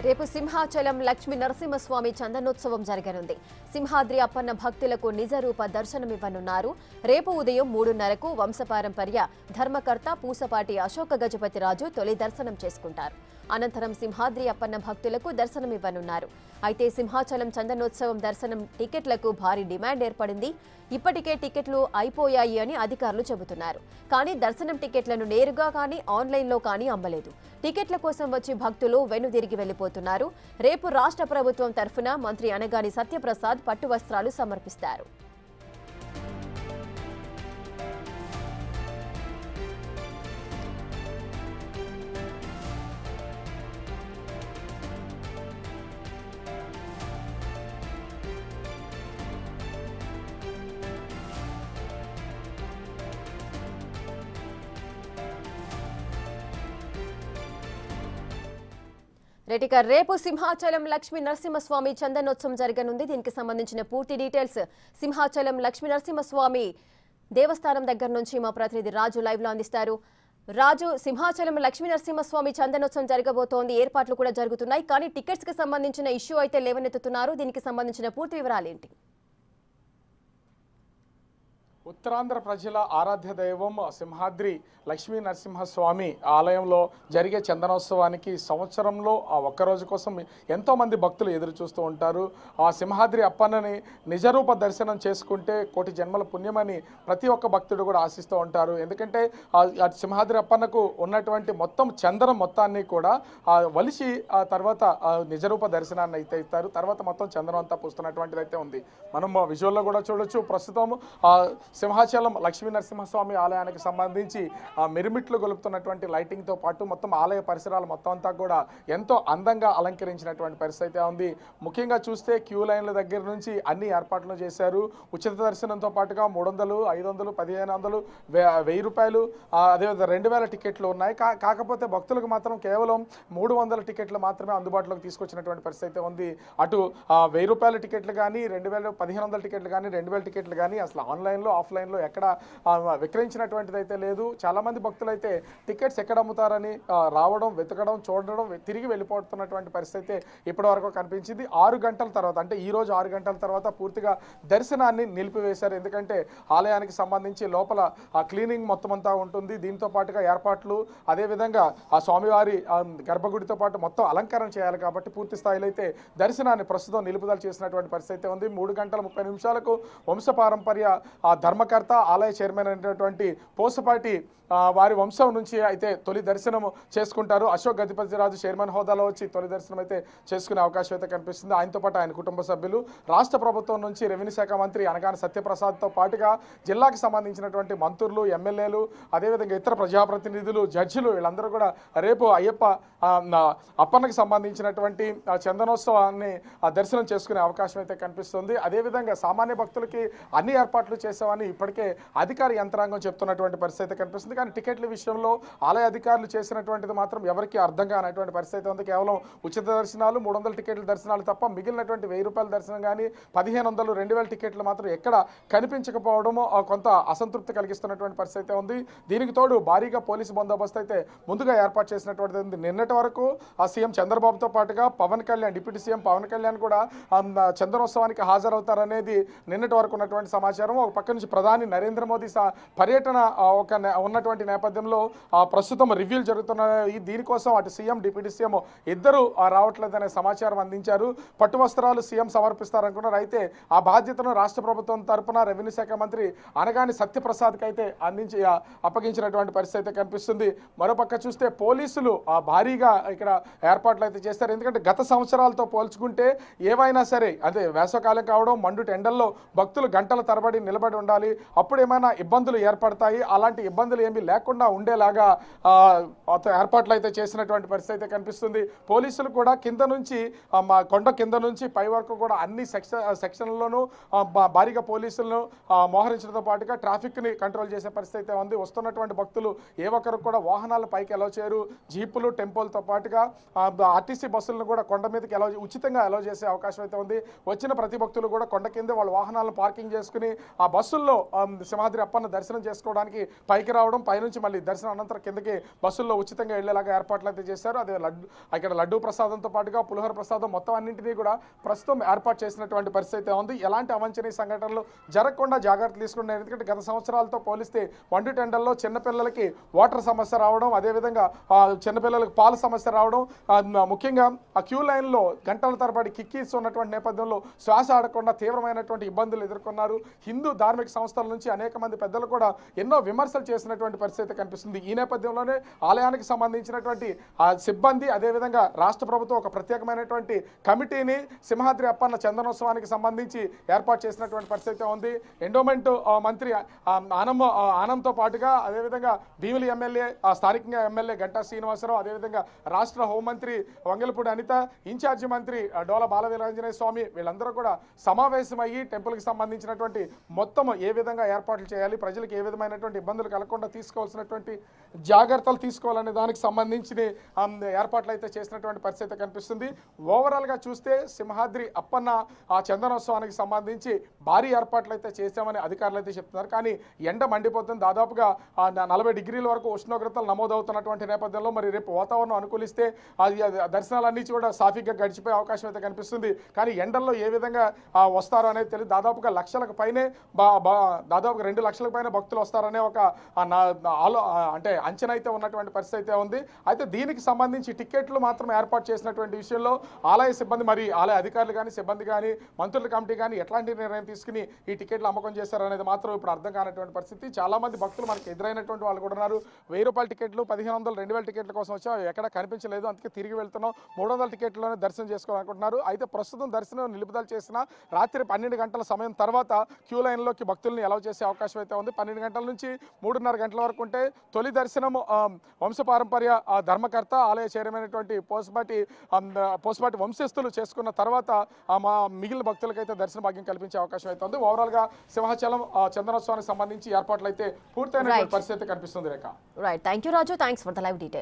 రేపు సింహాచలం లక్ష్మీ నరసింహస్వామి చందనోత్సవం జరగనుంది. సింహాద్రి అప్పన్న భక్తులకు నిజరూప దర్శనమివ్వనున్నారు. రేపు ఉదయం 3:30కు వంశపారంపర్య ధర్మకర్త పూసపాటి అశోక గజపతిరాజు తొలి దర్శనం చేసుకుంటారు. అనంతరం సింహాద్రి అప్పన్న భక్తులకు దర్శనమివ్వనున్నారు. అయితే సింహాచలం చందనోత్సవం దర్శనం టికెట్లకు భారీ డిమాండ్ ఏర్పడింది. ఇప్పటికే టికెట్లు అయిపోయాయి అని అధికారులు చెబుతున్నారు. కానీ దర్శనం టికెట్లను నేరుగా కానీ ఆన్లైన్లో కానీ అమ్మలేదు. టికెట్ల కోసం వచ్చి భక్తులు వెనుదిరిగి వెళ్లిపోతున్నారు. రేపు రాష్ట్ర ప్రభుత్వం తరఫున మంత్రి అనగాని సత్యప్రసాద్ పట్టు వస్త్రాలు సమర్పిస్తారు. రేపు సింహాచలం లక్ష్మీ నరసింహస్వామి చందనోత్సవం జరగనుంది. దీనికి సంబంధించిన పూర్తి డీటెయిల్స్ సింహాచలం లక్ష్మీ నరసింహస్వామి దేవస్థానం దగ్గర నుంచి మా ప్రతినిధి రాజు లైవ్ లో అందిస్తారు. రాజు, సింహాచలం లక్ష్మీ నరసింహస్వామి చందనోత్సవం జరగబోతోంది, ఏర్పాట్లు కూడా జరుగుతున్నాయి. కానీ టికెట్స్ కి సంబంధించిన ఇష్యూ అయితే లేవనెత్తుతున్నారు. దీనికి సంబంధించిన పూర్తి వివరాలు ఏంటి? ఉత్తరాంధ్ర ప్రజల ఆరాధ్య దైవం సింహాద్రి లక్ష్మీ నరసింహస్వామి ఆలయంలో జరిగే చందనోత్సవానికి సంవత్సరంలో ఆ ఒక్కరోజు కోసం ఎంతోమంది భక్తులు ఎదురు చూస్తూ ఉంటారు. ఆ సింహాద్రి అప్పన్నని నిజరూప దర్శనం చేసుకుంటే కోటి జన్మల పుణ్యమని ప్రతి ఒక్క భక్తుడు కూడా ఆశిస్తూ ఉంటారు. ఎందుకంటే ఆ సింహాద్రి అప్పన్నకు ఉన్నటువంటి మొత్తం చందనం మొత్తాన్ని కూడా వలిసి ఆ తర్వాత నిజరూప దర్శనాన్ని అయితే ఇస్తారు. తర్వాత మొత్తం చందనం అంతా పూస్తున్నటువంటిది అయితే ఉంది. మనం విజువల్లో కూడా చూడొచ్చు. ప్రస్తుతం సింహాచలం లక్ష్మీ నరసింహస్వామి ఆలయానికి సంబంధించి మిరుమిట్లు గొలుపుతున్నటువంటి లైటింగ్తో పాటు మొత్తం ఆలయ పరిసరాలు మొత్తం అంతా కూడా ఎంతో అందంగా అలంకరించినటువంటి పరిస్థితి ఉంది. ముఖ్యంగా చూస్తే క్యూ లైన్ల దగ్గర నుంచి అన్ని ఏర్పాట్లు చేశారు. ఉచిత దర్శనంతో పాటుగా 300, 500, 1500, 1000 రూపాయలు, అదేవిధంగా 2000 టికెట్లు ఉన్నాయి. కాకపోతే భక్తులకు మాత్రం కేవలం 300 టికెట్లు మాత్రమే అందుబాటులోకి తీసుకొచ్చినటువంటి పరిస్థితి ఉంది. అటు 1000 రూపాయల టికెట్లు కానీ, 2000, 1500 టికెట్లు కానీ, 2000 టికెట్లు కానీ అసలు ఆన్లైన్లో ఆఫ్లైన్లో ఎక్కడ విక్రయించినటువంటిది అయితే లేదు. చాలామంది భక్తులు అయితే టికెట్స్ ఎక్కడ అమ్ముతారని రావడం, వెతకడం, చూడడం, తిరిగి వెళ్ళిపోతున్నటువంటి పరిస్థితి ఇప్పటి వరకు కనిపించింది. 6 గంటల తర్వాత, అంటే ఈ రోజు 6 గంటల తర్వాత పూర్తిగా దర్శనాన్ని నిలిపివేశారు. ఎందుకంటే ఆలయానికి సంబంధించి లోపల క్లీనింగ్ మొత్తం అంతా ఉంటుంది. దీంతో పాటుగా ఏర్పాట్లు, అదేవిధంగా ఆ స్వామివారి గర్భగుడితో పాటు మొత్తం అలంకరణ చేయాలి కాబట్టి పూర్తి స్థాయిలో అయితే దర్శనాన్ని ప్రస్తుతం నిలుపుదల చేసినటువంటి పరిస్థితి ఉంది. 3:30 వంశపారంపర్య ధర్మకర్త, ఆలయ చైర్మన్ అయినటువంటి పూసపాటి వారి వంశం నుంచి అయితే తొలి దర్శనం చేసుకుంటారు. అశోక్ గజపతిరాజు చైర్మన్ హోదాలో వచ్చి తొలి దర్శనం అయితే చేసుకునే అవకాశం అయితే కనిపిస్తుంది. ఆయనతో పాటు ఆయన కుటుంబ సభ్యులు, రాష్ట్ర ప్రభుత్వం నుంచి రెవెన్యూ శాఖ మంత్రి అనగాని సత్యప్రసాద్తో పాటుగా జిల్లాకు సంబంధించినటువంటి మంత్రులు, ఎమ్మెల్యేలు, అదేవిధంగా ఇతర ప్రజాప్రతినిధులు, జడ్జిలు వీళ్ళందరూ కూడా రేపు అప్పన్నకి సంబంధించినటువంటి చందనోత్సవాన్ని దర్శనం చేసుకునే అవకాశం అయితే కనిపిస్తుంది. అదేవిధంగా సామాన్య భక్తులకి అన్ని ఏర్పాట్లు చేసామని ఇప్పటికే అధికార యంత్రాంగం చెప్తున్నటువంటి పరిస్థితి కనిపిస్తుంది. కానీ టికెట్ల విషయంలో ఆలయ అధికారులు చేసినటువంటిది మాత్రం ఎవరికి అర్థం కానటువంటి పరిస్థితి ఉంది. కేవలం ఉచిత దర్శనాలు, 300 టికెట్ల దర్శనాలు తప్ప మిగిలినటువంటి 1000 రూపాయల దర్శనం కానీ, 1500, 2000 టికెట్లు మాత్రం ఎక్కడ కనిపించకపోవడము కొంత అసంతృప్తి కలిగిస్తున్నటువంటి పరిస్థితి ఉంది. దీనికి తోడు భారీగా పోలీసు బందోబస్తు అయితే ముందుగా ఏర్పాటు చేసినటువంటిది ఉంది. నిన్నటి వరకు సీఎం చంద్రబాబుతో పాటుగా పవన్ కళ్యాణ్, డిప్యూటీ సీఎం పవన్ కళ్యాణ్ కూడా చందనోత్సవానికి హాజరవుతారనేది నిన్నటి వరకు ఉన్నటువంటి సమాచారం. ఒక పక్క నుంచి ప్రధాని నరేంద్ర మోదీ పర్యటన ఉన్నటువంటి నేపథ్యంలో ప్రస్తుతం రివ్యూలు జరుగుతున్నాయి. దీనికోసం అటు సీఎం, డిప్యూటీ సీఎం ఇద్దరు రావట్లేదనే సమాచారం అందించారు. పట్టు వస్త్రాలు సీఎం సమర్పిస్తారనుకున్నారు. అయితే ఆ బాధ్యతను రాష్ట్ర ప్రభుత్వం తరపున రెవెన్యూ శాఖ మంత్రి అనగాని సత్యప్రసాద్కి అయితే అప్పగించినటువంటి పరిస్థితి కనిపిస్తుంది. మరోపక్క చూస్తే పోలీసులు భారీగా ఇక్కడ ఏర్పాట్లు అయితే చేస్తారు. ఎందుకంటే గత సంవత్సరాలతో పోల్చుకుంటే ఏవైనా సరే, అదే వేసవకాలం కావడం, మండుటి ఎండల్లో భక్తులు గంటల తరబడి నిలబడి ఉండాలి. అప్పుడు ఏమైనా ఇబ్బందులు ఏర్పడతాయి. అలాంటి ఇబ్బందులు ఏమీ లేకుండా ఉండేలాగా ఏర్పాట్లు అయితే చేసినటువంటి పరిస్థితి అయితే కనిపిస్తుంది. పోలీసులు కూడా కింద నుంచి కొండ కింద నుంచి పై వరకు కూడా అన్ని సెక్షన్లలోనూ భారీగా పోలీసులను మోహరించడంతో పాటుగా ట్రాఫిక్ని కంట్రోల్ చేసే పరిస్థితి ఉంది. వస్తున్నటువంటి భక్తులు ఏ ఒక్కరు కూడా వాహనాల పైకి అలౌ చేయరు. జీపులు, టెంపోలతో పాటుగా ఆర్టీసీ బస్సులను కూడా కొండ మీదకి ఉచితంగా అలౌ చేసే అవకాశం అయితే ఉంది. వచ్చిన ప్రతి భక్తులు కూడా కొండ కింద వాళ్ళ వాహనాలను పార్కింగ్ చేసుకుని ఆ బస్సుల్లో బస్సుల్లో సింహాద్రి అప్పన్న దర్శనం చేసుకోవడానికి పైకి రావడం, పైనుంచి మళ్ళీ దర్శనం అనంతరం కిందకి బస్సుల్లో ఉచితంగా వెళ్లేలాగా ఏర్పాట్లు అయితే చేశారు. అదే ఇక్కడ లడ్డూ ప్రసాదంతో పాటుగా పులిహోర ప్రసాదం మొత్తం అన్నింటినీ కూడా ప్రస్తుతం ఏర్పాటు చేసినటువంటి పరిస్థితి అయితే ఉంది. ఎలాంటి అవాంఛనీయ సంఘటనలు జరగకుండా జాగ్రత్తలు తీసుకుంటున్నారు. ఎందుకంటే గత సంవత్సరాలతో పోలిస్తే వండి టెండర్లో చిన్నపిల్లలకి వాటర్ సమస్య రావడం, అదేవిధంగా చిన్నపిల్లలకి పాల సమస్య రావడం, ముఖ్యంగా ఆ క్యూ లైన్లో గంటల తరబడి కిక్కీస్ ఉన్నటువంటి నేపథ్యంలో శ్వాస ఆడకుండా తీవ్రమైనటువంటి ఇబ్బందులు ఎదుర్కొన్నారు. హిందూ ధార్మిక సంస్థల నుంచి అనేక మంది పెద్దలు కూడా ఎన్నో విమర్శలు చేసినటువంటి పరిస్థితి కనిపిస్తుంది. ఈ నేపథ్యంలోనే ఆలయానికి సంబంధించినటువంటి సిబ్బంది, అదేవిధంగా రాష్ట్ర ప్రభుత్వం ఒక ప్రత్యేకమైనటువంటి కమిటీని సింహాద్రి అప్పన్న చందనోత్సవానికి సంబంధించి ఏర్పాటు చేసినటువంటి పరిస్థితి ఉంది. ఎండోమెంట్ మంత్రి ఆనంతో పాటుగా అదేవిధంగా భీమిలి ఎమ్మెల్యే, స్థానికంగా ఎమ్మెల్యే గంటా శ్రీనివాసరావు, అదేవిధంగా రాష్ట్ర హోంమంత్రి వంగలపూడి అనిత, ఇన్ఛార్జి మంత్రి డోల బాలవీరాంజనేయ స్వామి వీళ్ళందరూ కూడా సమావేశమయ్యి టెంపుల్కి సంబంధించినటువంటి మొత్తం ఏ విధంగా ఏర్పాట్లు చేయాలి, ప్రజలకు ఏ విధమైనటువంటి ఇబ్బందులు కలగకుండా తీసుకోవాల్సినటువంటి జాగ్రత్తలు తీసుకోవాలనే దానికి సంబంధించిన ఏర్పాట్లు అయితే చేసినటువంటి పరిస్థితి కనిపిస్తుంది. ఓవరాల్గా చూస్తే సింహాద్రి అప్పన్న ఆ చందనోత్సవానికి సంబంధించి భారీ ఏర్పాట్లు అయితే చేశామని అధికారులు అయితే చెప్తున్నారు. కానీ ఎండ మండిపోతుంది. దాదాపుగా 40 డిగ్రీల వరకు ఉష్ణోగ్రతలు నమోదవుతున్నటువంటి నేపథ్యంలో మరి రేపు వాతావరణం అనుకూలిస్తే దర్శనాలన్నీ కూడా సాఫీగా గడిచిపోయే అవకాశం అయితే కనిపిస్తుంది. కానీ ఎండల్లో ఏ విధంగా వస్తారో అనేది తెలియదు. దాదాపుగా లక్షలకు పైనే దాదాపుగా 2 లక్షలకు పైన భక్తులు వస్తారనే ఒక అంటే అంచనా అయితే ఉన్నటువంటి పరిస్థితి అయితే ఉంది. అయితే దీనికి సంబంధించి టికెట్లు మాత్రం ఏర్పాటు చేసినటువంటి విషయంలో ఆలయ సిబ్బంది, మరి ఆలయ అధికారులు కానీ సిబ్బంది కానీ మంత్రుల కమిటీ కానీ ఎట్లాంటి నిర్ణయం తీసుకుని ఈ టికెట్లు అమ్మకం చేశారనేది మాత్రం ఇప్పుడు అర్థం కానటువంటి పరిస్థితి. చాలా మంది భక్తులు మనకి ఎదురైనటువంటి వాళ్ళు కూడా ఉన్నారు. 1000 రూపాయల టికెట్లు, 1500, 2000 టికెట్ల కోసం వచ్చా ఎక్కడ కనిపించలేదు, అందుకే తిరిగి వెళ్తున్నాం, 300 టికెట్లోనే దర్శనం చేసుకోవాలనుకుంటున్నారు. అయితే ప్రస్తుతం దర్శనం నిలుపుదల చేసిన రాత్రి 12 గంటల సమయం తర్వాత క్యూ లైన్లోకి భక్తుల్ని అలౌ చేసే అవకాశం అయితే ఉంది. 12 గంటల నుంచి 3:30 గంటల వరకు ఉంటే తొలి దర్శనం వంశపారంపర్య ధర్మకర్త, ఆలయ చైర్మన్ పోస్పాటి వంశస్థులు చేసుకున్న తర్వాత మిగిలిన భక్తులకైతే దర్శన భాగ్యం కల్పించే అవకాశం అయితే ఉంది. ఓవరాల్గా సింహాచలం చందనోత్సవానికి సంబంధించి ఏర్పాట్లు అయితే పూర్తయిన పరిస్థితి కనిపిస్తుంది. Rekha. Right, thank you Raju, thanks for the live details.